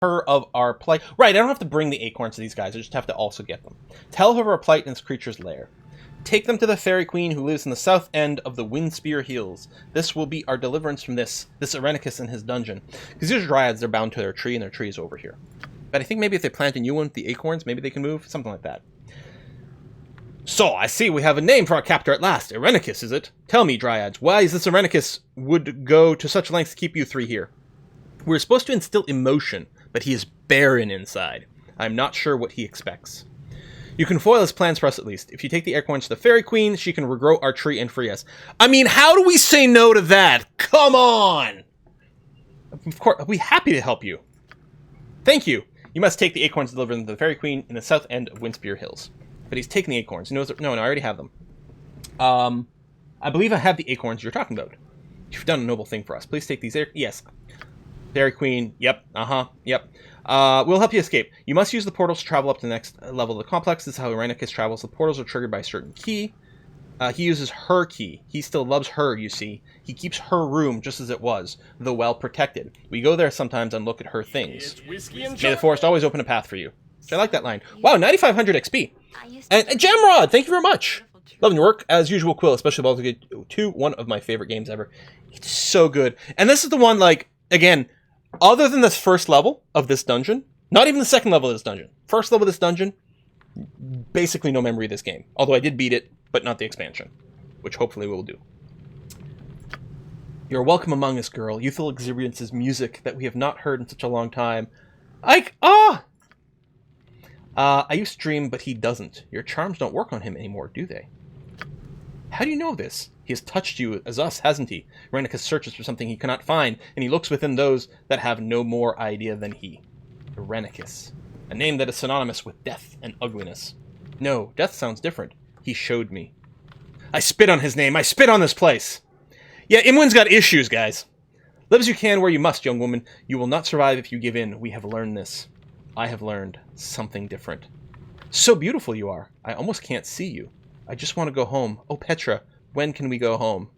her of our plight. Right, I don't have to bring the acorns to these guys. I just have to also get them. Tell her of our plight in this creature's lair. Take them to the fairy queen who lives in the south end of the Windspear Hills. This will be our deliverance from this Irenicus and his dungeon. Because these are dryads, they're bound to their tree, and their tree is over here. But I think maybe if they plant a new one with the acorns, maybe they can move. Something like that. So, I see we have a name for our captor at last. Irenicus, is it? Tell me, dryads, why is this Irenicus would go to such lengths to keep you three here? We're supposed to instill emotion, but he is barren inside. I'm not sure what he expects. You can foil his plans for us at least. If you take the acorns to the fairy queen, she can regrow our tree and free us. I mean, how do we say no to that? Come on! Of course, I'll be happy to help you. Thank you. You must take the acorns delivered to the fairy queen in the south end of Windspear Hills. But he's taking the acorns. He knows that, no, I already have them. I believe I have the acorns you're talking about. You've done a noble thing for us. Please take these. Yes. Fairy queen. Yep. Yep. We'll help you escape. You must use the portals to travel up to the next level of the complex. This is how Irenicus travels. The portals are triggered by a certain key. He uses her key. He still loves her, you see. He keeps her room just as it was, though well protected. We go there sometimes and look at her things. May the forest always open a path for you. I like that line. Wow, 9,500 XP. And Jamrod, thank you very much. Loving your work, as usual, Quill, especially Baldur Gate 2, one of my favorite games ever. It's so good. And this is the one, like, again, other than this first level of this dungeon, not even the second level of this dungeon, first level of this dungeon, basically no memory of this game. Although I did beat it, but not the expansion, which hopefully we'll do. You're welcome among us, girl. Youthful exuberance is music that we have not heard in such a long time. I used to dream, but he doesn't. Your charms don't work on him anymore, do they? How do you know this? He has touched you as us, hasn't he? Irenicus searches for something he cannot find, and he looks within those that have no more idea than he. Irenicus. A name that is synonymous with death and ugliness. No, death sounds different. He showed me. I spit on his name. I spit on this place. Yeah, Imwin's got issues, guys. Live as you can where you must, young woman. You will not survive if you give in. We have learned this. I have learned something different. So beautiful you are. I almost can't see you. I just want to go home. Oh, Petra, when can we go home?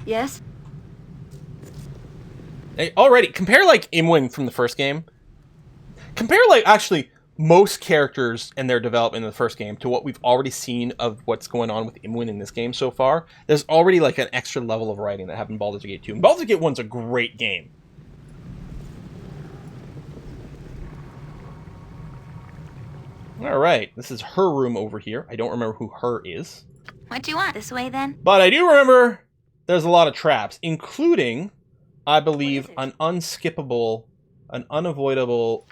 Yes? Hey, already, compare, like, Imwin from the first game. Compare, like, actually, most characters and their development in the first game to what we've already seen of what's going on with Imwin in this game so far. There's already, like, an extra level of writing that happened in Baldur's Gate 2. And Baldur's Gate 1's a great game. Alright, this is her room over here. I don't remember who her is. What do you want? This way, then? But I do remember there's a lot of traps, including, I believe, an unskippable, an unavoidable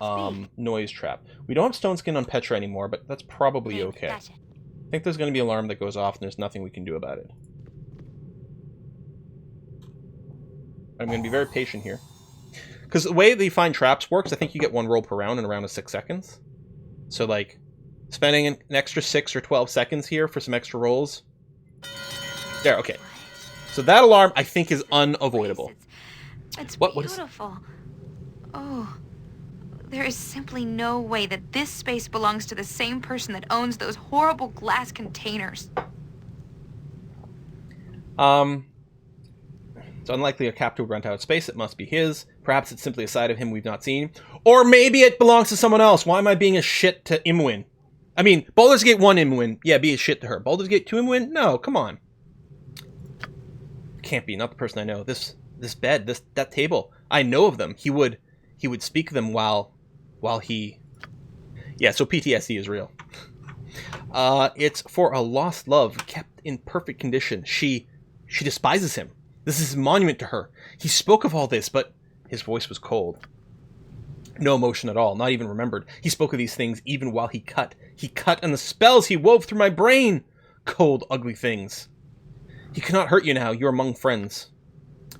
noise trap. We don't have stone skin on Petra anymore, but that's probably okay. Gotcha. I think there's going to be an alarm that goes off, and there's nothing we can do about it. I'm going to be very patient here. Because the way the find traps works, I think you get one roll per round in a round of 6 seconds. So, like, spending an extra 6 or 12 seconds here for some extra rolls. There, okay. So that alarm, I think, is unavoidable. It's What beautiful. Oh, there is simply no way that this space belongs to the same person that owns those horrible glass containers. It's unlikely a captor would rent out space. It must be his. Perhaps it's simply a side of him we've not seen. Or maybe it belongs to someone else. Why am I being a shit to Imwin? I mean, Baldur's Gate 1 Imwin, yeah, be a shit to her. Baldur's Gate 2 Imwin? No, come on. Can't be, not the person I know. This bed, that table. I know of them. He would speak of them while he... Yeah, so PTSD is real. It's for a lost love, kept in perfect condition. She despises him. This is a monument to her. He spoke of all this, but his voice was cold. No emotion at all, not even remembered. He spoke of these things even while he cut. He cut, and the spells he wove through my brain. Cold, ugly things. He cannot hurt you now. You're among friends.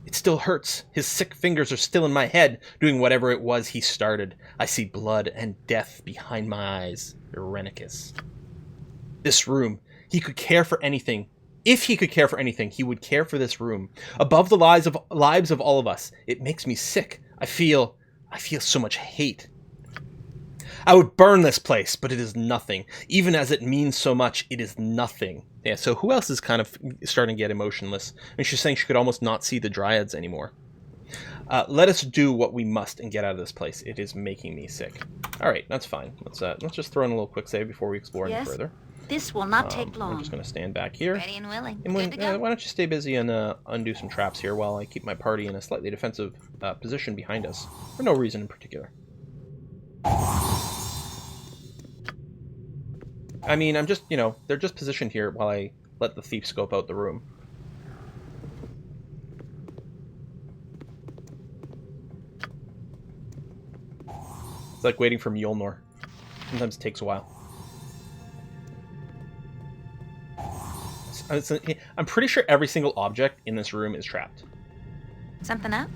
It still hurts. His sick fingers are still in my head, doing whatever it was he started. I see blood and death behind my eyes. Irenicus. This room. He could care for anything. If he could care for anything, he would care for this room. Above the lives of all of us. It makes me sick. I feel so much hate. I would burn this place, but it is nothing. Even as it means so much, it is nothing. Yeah, so who else is kind of starting to get emotionless? I mean, she's saying she could almost not see the dryads anymore. Let us do what we must and get out of this place. It is making me sick. All right, that's fine. Let's just throw in a little quick save before we explore any further. This will not take long. I'm just going to stand back here. Ready and willing. And Good to go. why don't you stay busy and undo some traps here while I keep my party in a slightly defensive position behind us, for no reason in particular. I mean, I'm just, they're just positioned here while I let the thief scope out the room. It's like waiting for Mjolnir. Sometimes it takes a while. I'm pretty sure every single object in this room is trapped. Something up?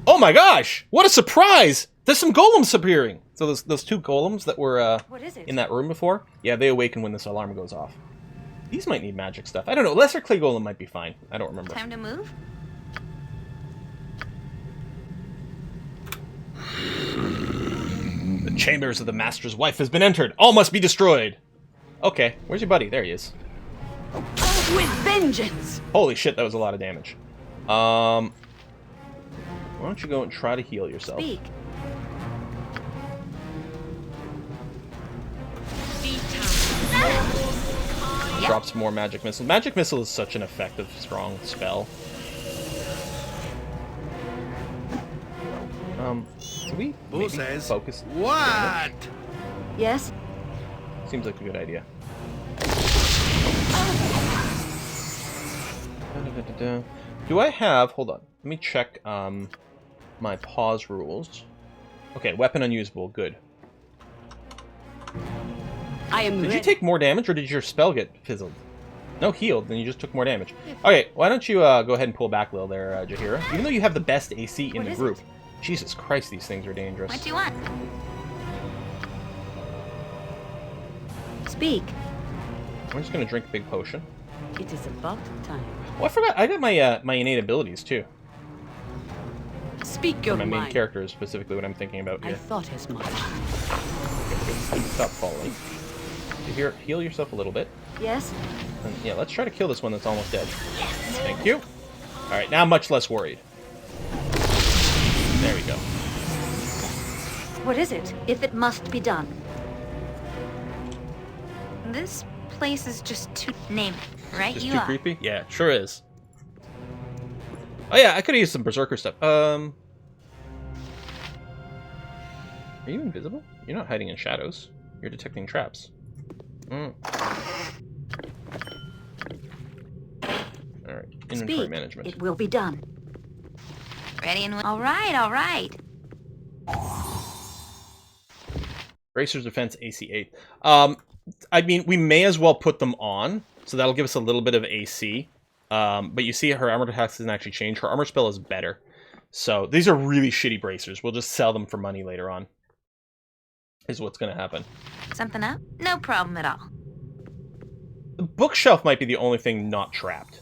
Oh my gosh! What a surprise! There's some golems appearing! So those two golems that were in that room before, yeah, they awaken when this alarm goes off. These might need magic stuff. I don't know. Lesser clay golem might be fine. I don't remember. Time to move? The chambers of the master's wife has been entered. All must be destroyed. Okay, where's your buddy? There he is. With vengeance! Holy shit, that was a lot of damage. Why don't you go and try to heal yourself? Speak. Drop some more magic missile. Magic missile is such an effective, strong spell. Can we maybe focus? What? Yes? Seems like a good idea. Do I have... Hold on. Let me check my pause rules. Okay, weapon unusable. Good. I am Did you take more damage, or did your spell get fizzled? No, healed, then you just took more damage. Okay, why don't you go ahead and pull back a little there, Jaheira? Even though you have the best AC in the group. Jesus Christ, these things are dangerous. What do you want? Speak. I'm just gonna drink a big potion. It is about time. Oh, I forgot. I got my my innate abilities too. Speak your My main mind. character is specifically what I'm thinking about I here. thought as much. Stop falling. Heal yourself a little bit. Yes? And yeah, let's try to kill this one that's almost dead. Thank you. Alright, now I'm much less worried. There we go. What is it, if it must be done? This place is just too... Name it, right? Just You too are. creepy? Yeah, it sure is. Oh yeah, I could have used some berserker stuff. Are you invisible? You're not hiding in shadows. You're detecting traps. Alright, inventory Speak. management. It will be done. Ready and... All right, all right. Bracer's defense AC 8. I mean, we may as well put them on, so that'll give us a little bit of AC. But you see her armor attacks doesn't actually change. Her armor spell is better. So these are really shitty bracers. We'll just sell them for money later on. Is what's going to happen. Something up? No problem at all. The bookshelf might be the only thing not trapped.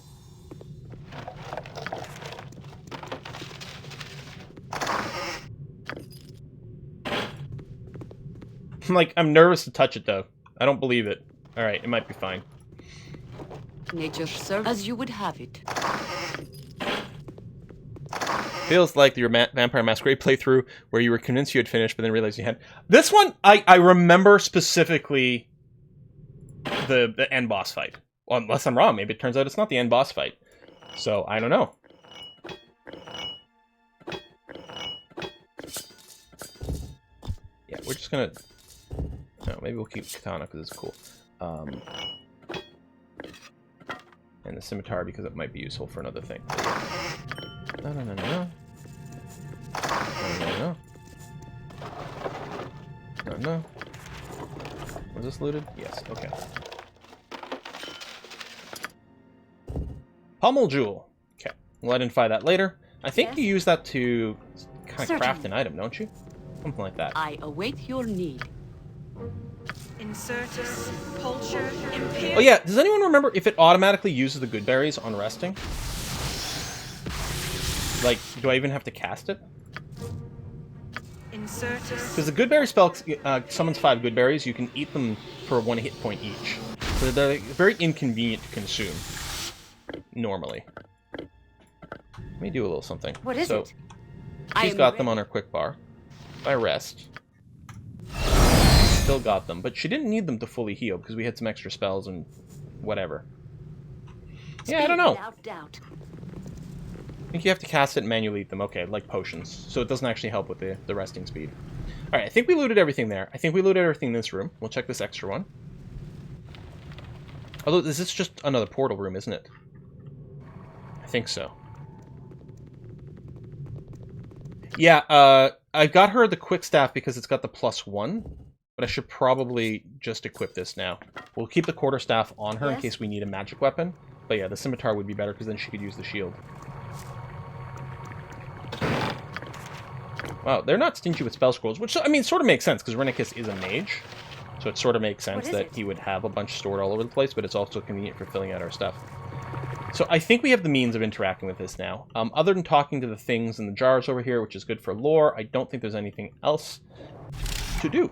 I'm nervous to touch it, though. I don't believe it. Alright, it might be fine. Nature serve as you would have it. Feels like your Vampire Masquerade playthrough where you were convinced you had finished, but then realized you had. This one, I remember specifically the end boss fight. Well, unless I'm wrong, maybe it turns out it's not the end boss fight. So, I don't know. Yeah, we're just gonna... No, maybe we'll keep Katana because it's cool. And the Scimitar because it might be useful for another thing. No, no, no, no, no. No, no, no. No, no. Was this looted? Yes, okay. Pummel Jewel. Okay, we'll identify that later. I think Yes. you use that to kind of Certainly. craft an item, don't you? Something like that. I await your need. Insertus, Pulcher, Imperial. Oh yeah, does anyone remember if it automatically uses the good berries on resting? Like, do I even have to cast it? Insertus. Because the good berry spell summons 5 good berries, you can eat them for 1 hit point each. So they're very inconvenient to consume. Normally. Let me do a little something. What is so, it? She's got them on her quick bar. If I rest, still got them, but she didn't need them to fully heal because we had some extra spells and whatever. Yeah, I don't know. Without doubt. I think you have to cast it and manually eat them. Okay, like potions. So it doesn't actually help with the resting speed. Alright, I think we looted everything there. I think we looted everything in this room. We'll check this extra one. Although, this is just another portal room, isn't it? I think so. Yeah, I got her the quick staff because it's got the +1. But I should probably just equip this now. We'll keep the quarterstaff on her in case we need a magic weapon. But yeah, the scimitar would be better because then she could use the shield. Wow, they're not stingy with spell scrolls, which, I mean, sort of makes sense, because Irenicus is a mage. So it sort of makes sense that he would have a bunch stored all over the place, but it's also convenient for filling out our stuff. So I think we have the means of interacting with this now. Other than talking to the things in the jars over here, which is good for lore, I don't think there's anything else to do.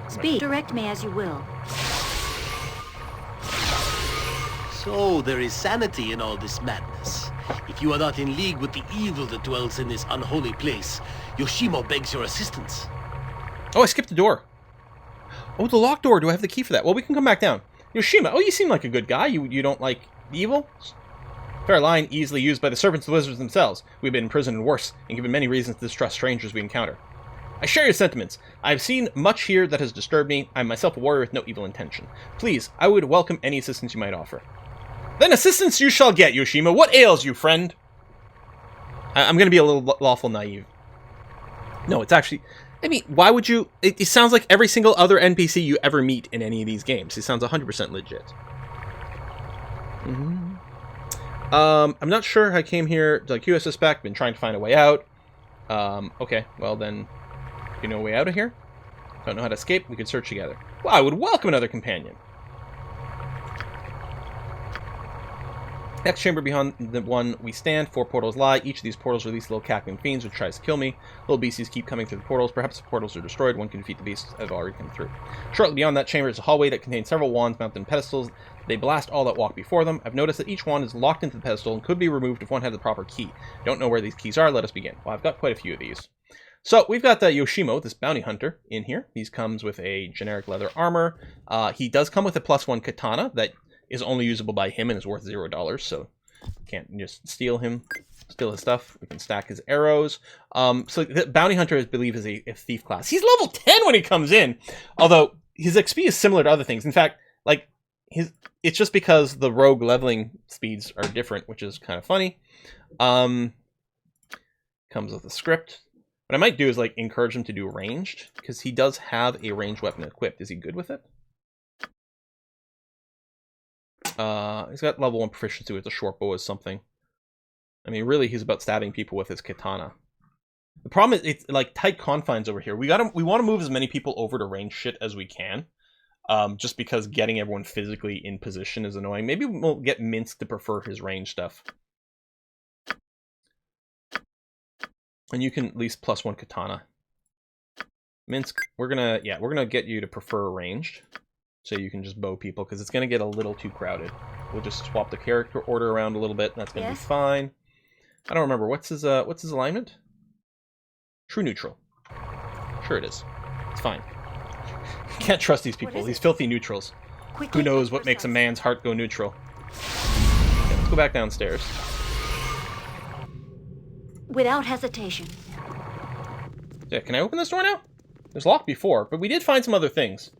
Speak. Direct me as you will. So there is sanity in all this madness. If you are not in league with the evil that dwells in this unholy place, Yoshimo begs your assistance. Oh, I skipped the door. Oh, the locked door. Do I have the key for that? Well, we can come back down. Yoshimo, oh, you seem like a good guy. You don't like evil? Fair line, easily used by the servants of the wizards themselves. We've been imprisoned and worse, and given many reasons to distrust strangers we encounter. I share your sentiments. I have seen much here that has disturbed me. I am myself a warrior with no evil intention. Please, I would welcome any assistance you might offer. Then assistance you shall get, Yoshimo. What ails you, friend? I'm going to be a little lawful naive. No, it's actually... I mean, why would you... It sounds like every single other NPC you ever meet in any of these games. It sounds 100% legit. I'm not sure how I came here. Like you, I suspect. Been trying to find a way out. Okay, well then... You know a way out of here? Don't know how to escape? We could search together. Well, I would welcome another companion. Next chamber beyond the one we stand, 4 portals lie. Each of these portals release little cackling fiends which tries to kill me. Little beasties keep coming through the portals. Perhaps if portals are destroyed, one can defeat the beasts that have already come through. Shortly beyond that chamber is a hallway that contains several wands mounted on pedestals. They blast all that walk before them. I've noticed that each wand is locked into the pedestal and could be removed if one had the proper key. Don't know where these keys are. Let us begin. Well, I've got quite a few of these. So we've got Yoshimo, this bounty hunter, in here. He comes with a generic leather armor. He does come with a +1 katana that is only usable by him and is worth $0, so can't just steal his stuff. We can stack his arrows. So the bounty hunter, I believe, is a thief class. He's level 10 when he comes in, although his XP is similar to other things. In fact, like it's just because the rogue leveling speeds are different, which is kind of funny. Comes with a script. What I might do is like encourage him to do ranged, because he does have a ranged weapon equipped. Is he good with it? He's got level 1 proficiency with the short bow or something. I mean, really, he's about stabbing people with his katana. The problem is, it's like tight confines over here. We want to move as many people over to range shit as we can. Just because getting everyone physically in position is annoying. Maybe we'll get Minsk to prefer his range stuff. And you can at least +1 katana. Minsk, we're gonna get you to prefer ranged, so you can just bow people, because it's gonna get a little too crowded. We'll just swap the character order around a little bit, and that's gonna be fine. I don't remember what's his alignment. True neutral. Sure it is. It's fine. Can't trust these people. These filthy neutrals. Who knows what makes a man's heart go neutral? Okay, let's go back downstairs. Without hesitation. Yeah, can I open this door now? It was locked before, but we did find some other things.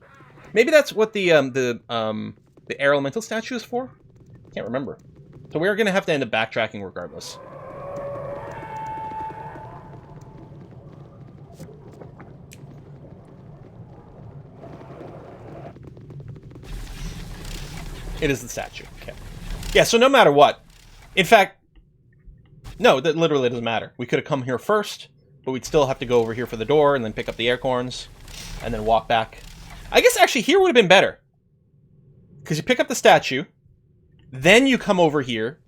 Maybe that's what the air elemental statue is for? Can't remember. So we're going to have to end up backtracking regardless. It is the statue. Okay. Yeah, so no matter what. In fact, no, that literally doesn't matter. We could have come here first, but we'd still have to go over here for the door and then pick up the acorns and then walk back. I guess actually here would have been better. Because you pick up the statue, then you come over here,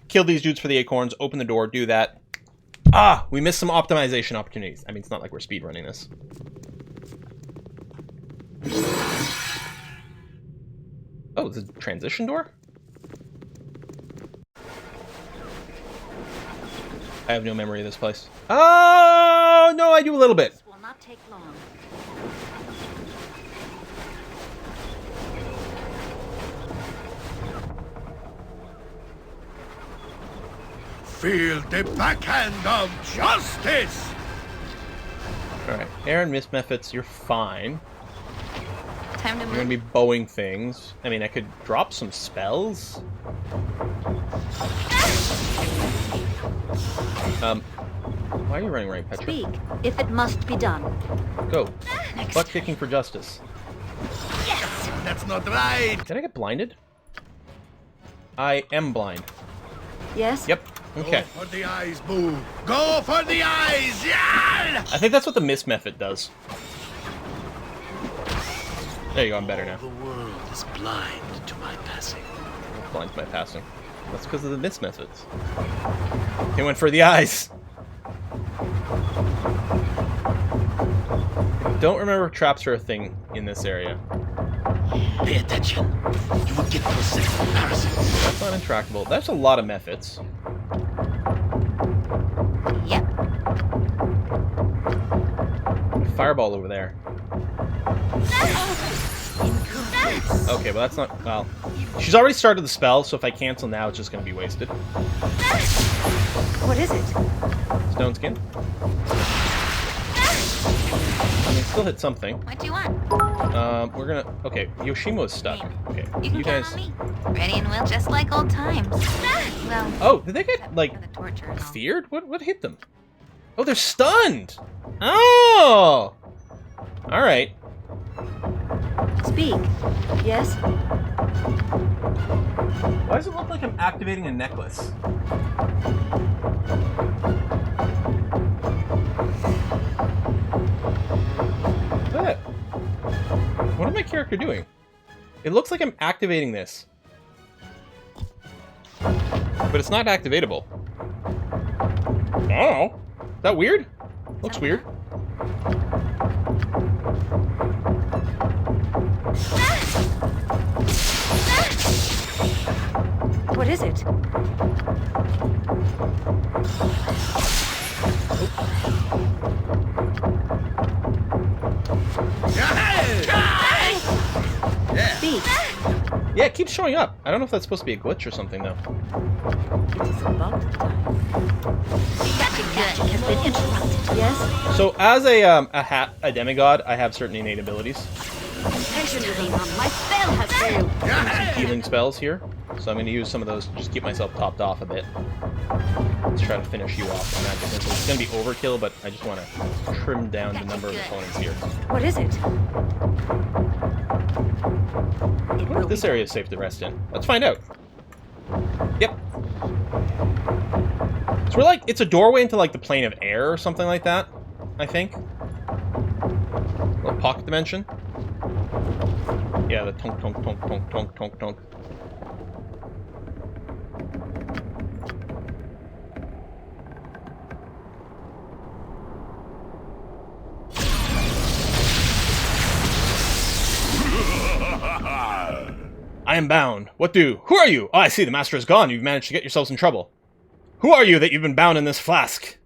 kill these dudes for the acorns, open the door, do that. Ah, we missed some optimization opportunities. I mean, it's not like we're speedrunning this. Oh, it's a transition door? I have no memory of this place. Oh, no, I do a little bit. This will not take long. Feel the backhand of justice! Alright, Aaron, Miss Methods, you're fine. Time to You're gonna move. be bowing things. I mean, I could drop some spells. Why are you running right, Petra? Speak, if it must be done. Go. Next. Butt kicking for justice. Yes! That's not right! Did I get blinded? I am blind. Yes? Yep. Okay. Go for the eyes, Boo! Go for the eyes! Yeah! I think that's what the miss method does. There you go, I'm better now. The world is blind to my passing. Blind to my passing. That's because of the miss methods. He went for the eyes. Don't remember if traps are a thing in this area. Pay attention. You will get possessed with parasites. That's not intractable. That's a lot of methods. Yep. Fireball over there. Okay, well that's not... Well, she's already started the spell, so if I cancel now, it's just going to be wasted. What is it? Stone skin. I mean, still hit something. What do you want? We're gonna... Okay, Yoshimo's stuck. Okay, You can count on me. Ready and will, just like old times. Well, Oh, did they except get, like, for the torture and all. feared? What hit them? Oh, they're stunned! Oh! Alright. Speak. Yes? Why does it look like I'm activating a necklace? What is my character doing? It looks like I'm activating this. But it's not activatable. I don't know. Is that weird? Looks weird. What is it? Speak. Yeah, it keeps showing up. I don't know if that's supposed to be a glitch or something, though. It is about time. Magic has been interrupted. Yes? So, as a demigod, I have certain innate abilities. Attention, Yoshimo. My spell has failed. Some healing spells here. So I'm going to use some of those to just keep myself topped off a bit. Let's try to finish you off on magic missile. It's going to be overkill, but I just want to trim down the number of opponents here. What is it? I wonder if this area is safe to rest in. Let's find out. Yep. So we're like, it's a doorway into like the plane of air or something like that, I think. Little pocket dimension. Yeah, the tonk tonk tonk tonk tonk tonk tonk. I am bound. What do? Who are you? Oh, I see, the master is gone. You've managed to get yourselves in trouble. Who are you that you've been bound in this flask?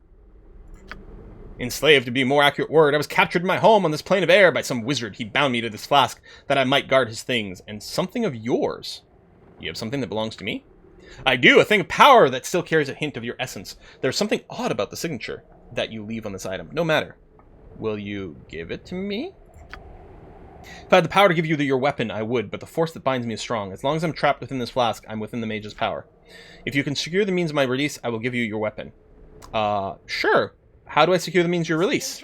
Enslaved, to be a more accurate word. I was captured in my home on this plane of air by some wizard. He bound me to this flask that I might guard his things, and something of yours. You have something that belongs to me? I do, a thing of power that still carries a hint of your essence. There's something odd about the signature that you leave on this item. No matter. Will you give it to me? If I had the power to give you your weapon, I would, but the force that binds me is strong. As long as I'm trapped within this flask, I'm within the mage's power. If you can secure the means of my release, I will give you your weapon. Sure. How do I secure the means of your release?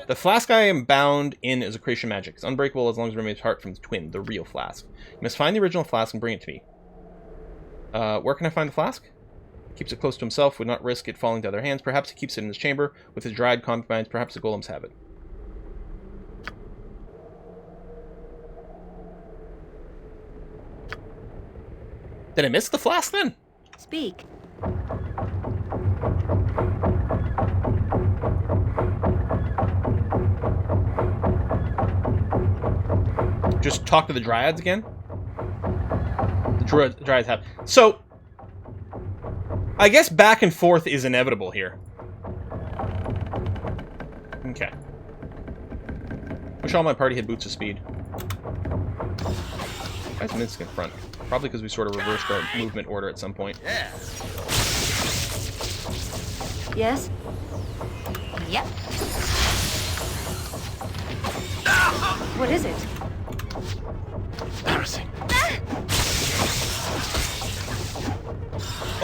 The flask I am bound in is a creation magic. It's unbreakable as long as it remains apart from the twin, the real flask. You must find the original flask and bring it to me. Where can I find the flask? Keeps it close to himself, would not risk it falling to other hands. Perhaps he keeps it in his chamber with his dryad concubines. Perhaps the golems have it. Did I miss the flask then? Speak. Just talk to the dryads again? The dryads have... So, I guess back and forth is inevitable here. Okay. Wish all my party had boots of speed. Why is Minsk in front? Probably because we sort of reversed our movement order at some point. Yeah. Yes? Yep. What is it? Embarrassing.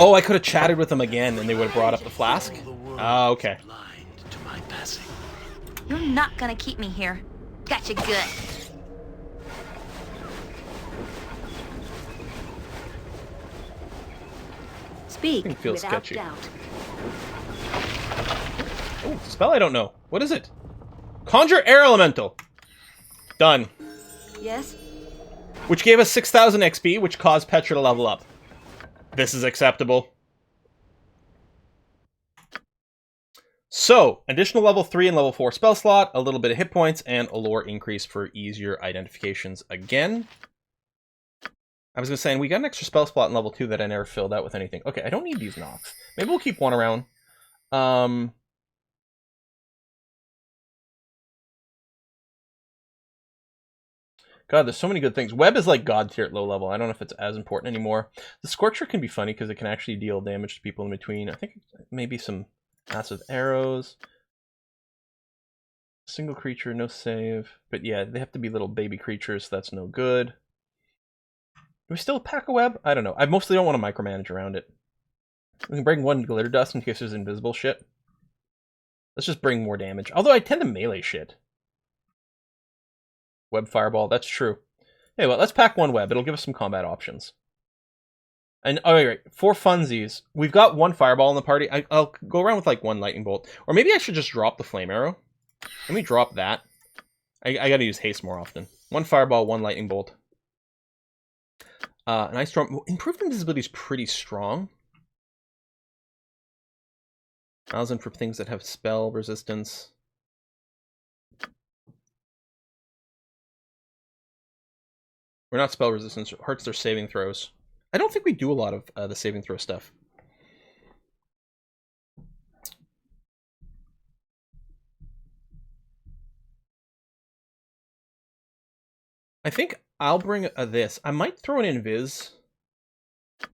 Oh, I could have chatted with them again and they would have brought up the flask? Ah, okay. Blind to my passing. You're not gonna keep me here. Gotcha good. Speak It feels without sketchy. doubt. Oh, spell I don't know. What is it? Conjure Air Elemental. Done. Yes? Which gave us 6,000 XP, which caused Petra to level up. This is acceptable. So, additional level 3 and level 4 spell slot, a little bit of hit points, and a lore increase for easier identifications again. I was going to say, and we got an extra spell slot in level 2 that I never filled out with anything. Okay, I don't need these knocks. Maybe we'll keep one around. God, there's so many good things. Web is like god tier at low level. I don't know if it's as important anymore. The Scorcher can be funny because it can actually deal damage to people in between. I think maybe some massive arrows. Single creature, no save. But yeah, they have to be little baby creatures, so that's no good. Do we still pack a web? I don't know. I mostly don't want to micromanage around it. We can bring one glitter dust in case there's invisible shit. Let's just bring more damage. Although I tend to melee shit. Web fireball, that's true. Hey, well, let's pack one web. It'll give us some combat options. And, oh, wait, for funsies, we've got one fireball in the party. I'll go around with, like, one lightning bolt. Or maybe I should just drop the flame arrow. Let me drop that. I gotta use haste more often. One fireball, one lightning bolt. An ice storm. Improved invisibility is pretty strong. 1,000 for things that have spell resistance. We're not spell resistance. It hurts their saving throws. I don't think we do a lot of the saving throw stuff. I think I'll bring this. I might throw an invis. I'm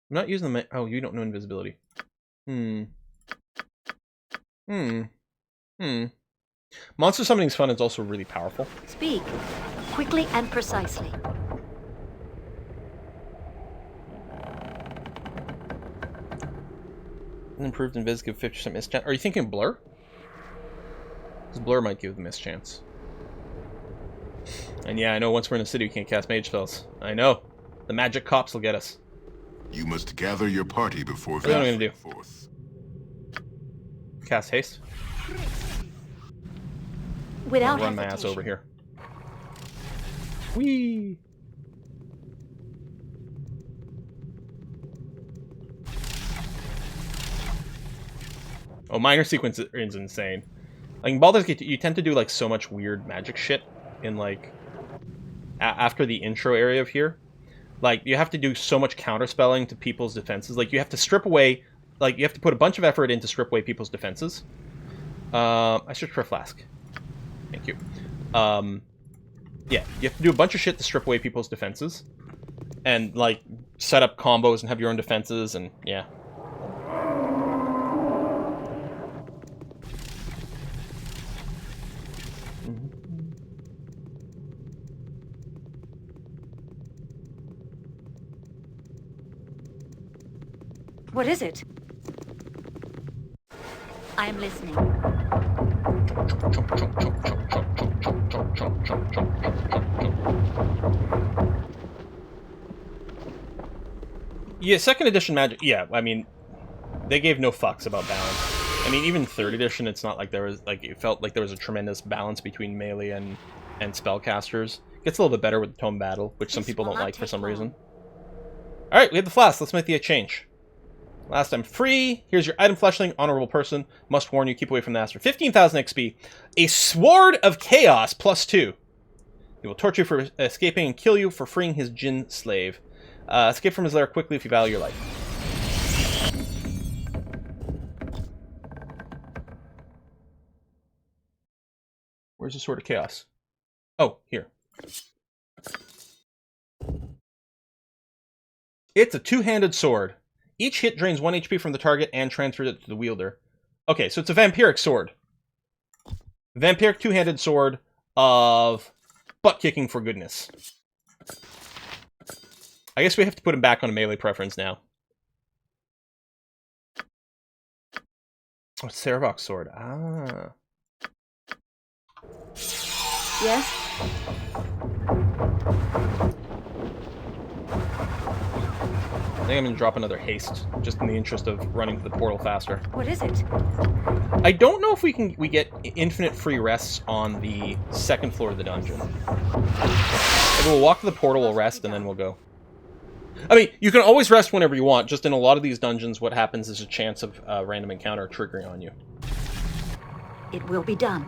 not using the... Oh, you don't know invisibility. Monster summoning's fun. It's also really powerful. Speak quickly and precisely. An improved invis give 50% miss chance. Are you thinking blur? Because blur might give the miss chance. And yeah, I know once we're in a city we can't cast mage spells. I know. The magic cops will get us. You must gather your party before What am I gonna do? forth. Cast haste. Without I'll run my ass hesitation. over here. Whee! Oh, minor sequence is insane. Like in Baldur's Gate, you tend to do like so much weird magic shit in like after the intro area of here. Like you have to do so much counterspelling to people's defenses. Like you have to strip away, like you have to put a bunch of effort in to strip away people's defenses. I searched for a flask. Thank you. Yeah, you have to do a bunch of shit to strip away people's defenses. And, like, set up combos and have your own defenses, and, yeah. What is it? I am listening. Yeah, second edition magic. Yeah, I mean, they gave no fucks about balance. I mean, even third edition, it's not like there was like it felt like there was a tremendous balance between melee and spellcasters. Gets a little bit better with the tome battle, which some people don't like for some reason. All right, we have the flask. Let's make the change. Last time free. Here's your item fleshling. Honorable person. Must warn you, keep away from the master. 15,000 XP. A Sword of Chaos +2. He will torture you for escaping and kill you for freeing his djinn slave. Escape from his lair quickly if you value your life. Where's the Sword of Chaos? Oh, here. It's a two-handed sword. Each hit drains 1 HP from the target and transfers it to the wielder. Okay, so it's a vampiric sword. Vampiric two-handed sword of butt-kicking for goodness. I guess we have to put him back on a melee preference now. Oh, Sarevok's sword. Ah. Yes? I think I'm going to drop another haste, just in the interest of running to the portal faster. What is it? I don't know if we get infinite free rests on the second floor of the dungeon. Maybe we'll walk to the portal, we'll rest, and then we'll go. I mean, you can always rest whenever you want, just in a lot of these dungeons, what happens is a chance of a random encounter triggering on you. It will be done.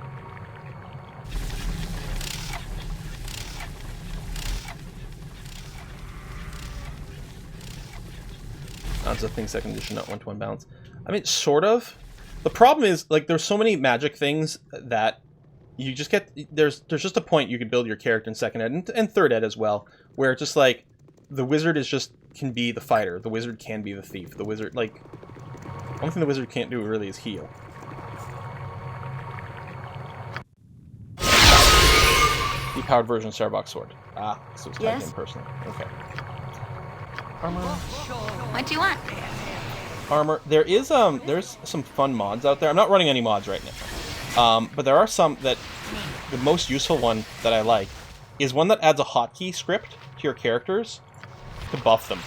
That's a thing, second edition, not one-to-one balance. I mean, sort of. The problem is, like, there's so many magic things that you just get... There's just a point you can build your character in second ed, and third ed as well, where it's just, like, the wizard is just... can be the fighter. The wizard can be the thief. The wizard, like... The only thing the wizard can't do, really, is heal. Depowered version of Sarevok's sword. Ah, so it's typed in personally. Okay. Armor. What do you want? Armor. There's some fun mods out there. I'm not running any mods right now. But there are some that... The most useful one that I like is one that adds a hotkey script to your characters to buff them.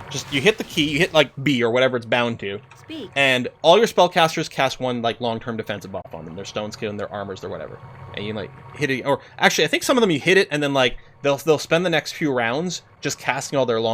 Just, you hit the key, you hit, like, B or whatever it's bound to. Speak. And all your spellcasters cast one, like, long-term defensive buff on them. Their stone skill and their armors, their whatever. And you, like, hit it... Or, actually, I think some of them you hit it, and then, like, they'll spend the next few rounds just casting all their long